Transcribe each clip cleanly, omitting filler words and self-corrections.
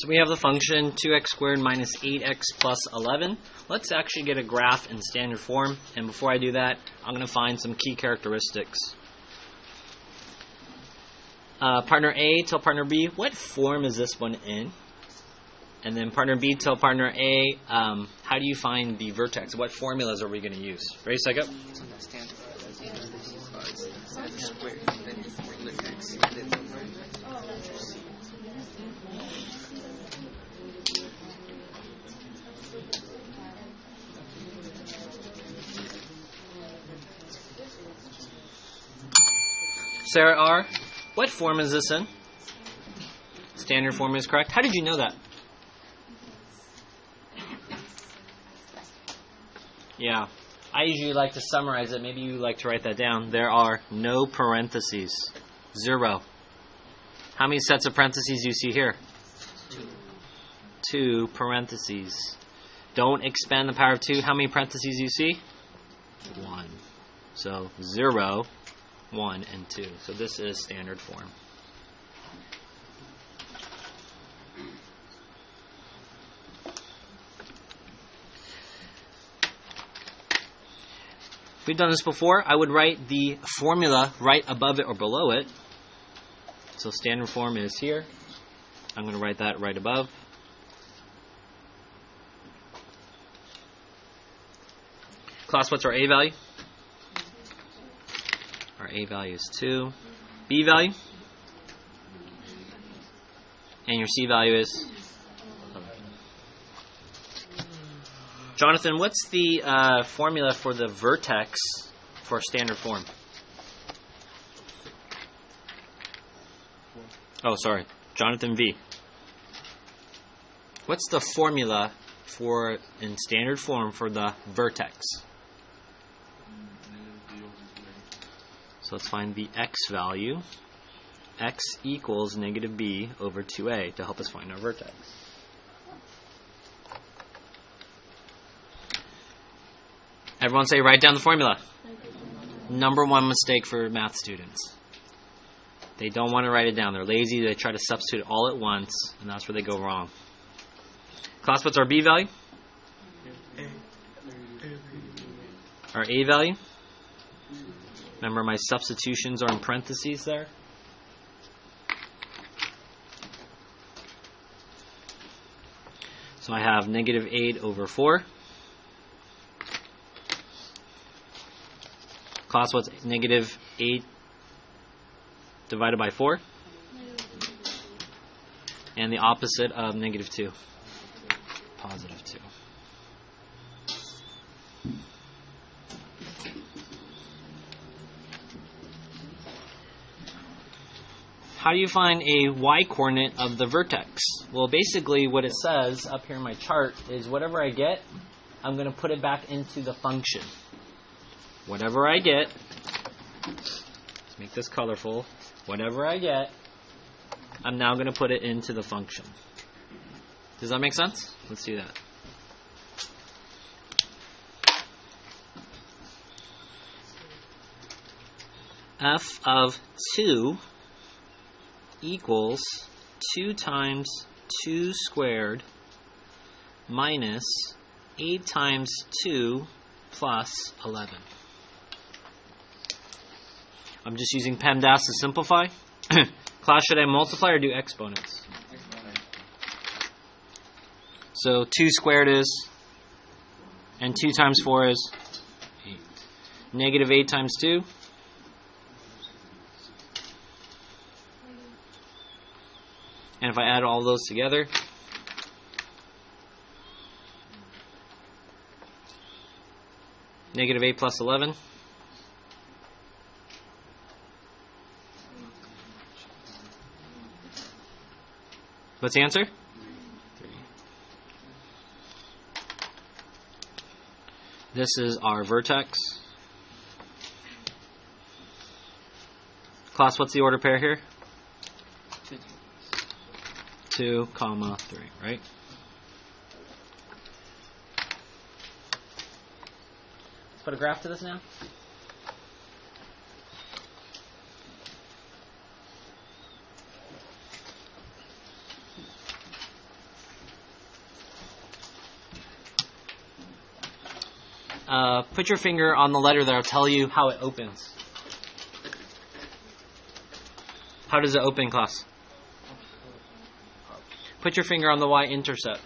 So we have the function 2x squared minus 8x plus 11. Let's actually get a graph in standard form. And before I do that, I'm going to find some key characteristics. Partner A tell partner B, what form is this one in? And then partner B tell partner A, how do you find the vertex? What formulas are we going to use? Ready, set, go. Sarah R., what form is this in? Standard form is correct. How did you know that? Yeah. I usually like to summarize it. Maybe you like to write that down. There are no parentheses. 0. How many sets of parentheses do you see here? 2 parentheses. Don't expand the power of 2. How many parentheses do you see? 1. So 0, 1, and 2. So this is standard form. If we've done this before, I would write the formula right above it or below it. So standard form is here. I'm going to write that right above. Class, what's our A value? Our A value is 2. B value? And your C value is? Jonathan, what's the formula for the vertex for standard form? Oh, sorry. Jonathan V. What's the formula for in standard form for the vertex? So let's find the x value. X equals negative b over 2a to help us find our vertex. Everyone say, write down the formula. Number one mistake for math students. They don't want to write it down. They're lazy. They try to substitute it all at once, and that's where they go wrong. Class, what's our b value? Our a value? Remember, my substitutions are in parentheses there. So I have negative 8 over 4. Class, what's negative 8 divided by 4? And the opposite of negative 2. Positive 2. How do you find a y-coordinate of the vertex? Well, basically what it says up here in my chart is whatever I get, I'm going to put it back into the function. Whatever I get, let's make this colorful. Whatever I get, I'm now going to put it into the function. Does that make sense? Let's do that. F of 2 equals 2 times 2 squared minus 8 times 2 plus 11. I'm just using PEMDAS to simplify. Class, should I multiply or do exponents? So 2 squared is, and 2 times 4 is 8. Negative 8 times 2. And if I add all those together, negative 8 plus 11. What's the answer? 3. This is our vertex. Class, what's the order pair here? 2, 3, right? Let's put a graph to this now. put your finger on the letter that'll tell you how it opens. How does it open, class? Put your finger on the y-intercept.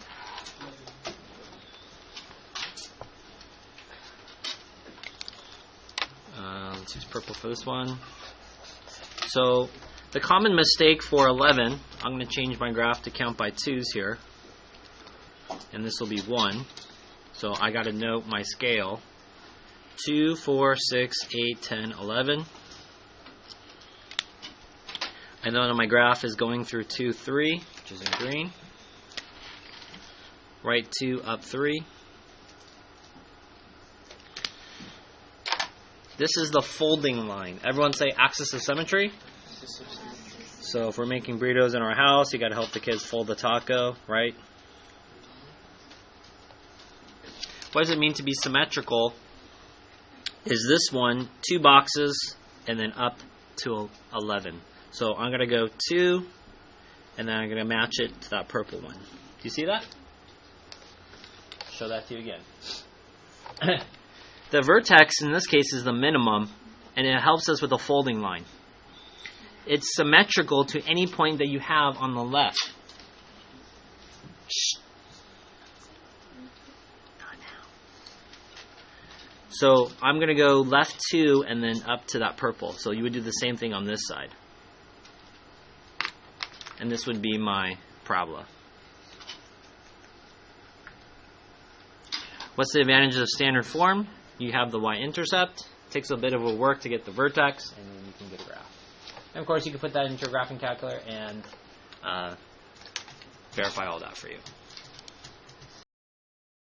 Let's use purple for this one. So the common mistake for 11, I'm going to change my graph to count by 2's here. And this will be 1. So I got to note my scale. 2, 4, 6, 8, 10, 11. I know that my graph is going through 2, 3, which is in green. Right 2, up 3. This is the folding line. Everyone say axis of symmetry. So if we're making burritos in our house, you got to help the kids fold the taco, right? What does it mean to be symmetrical? Is this one 2 boxes and then up to 11. So I'm going to go 2 and then I'm going to match it to that purple one. Do you see that? Show that to you again. The vertex in this case is the minimum, and it helps us with the folding line. It's symmetrical to any point that you have on the left. Shh. Not now. So I'm going to go left 2 and then up to that purple. So you would do the same thing on this side. And this would be my parabola. What's the advantage of standard form? You have the y-intercept. It takes a bit of a work to get the vertex, and then you can get a graph. And of course, you can put that into your graphing calculator and verify all that for you.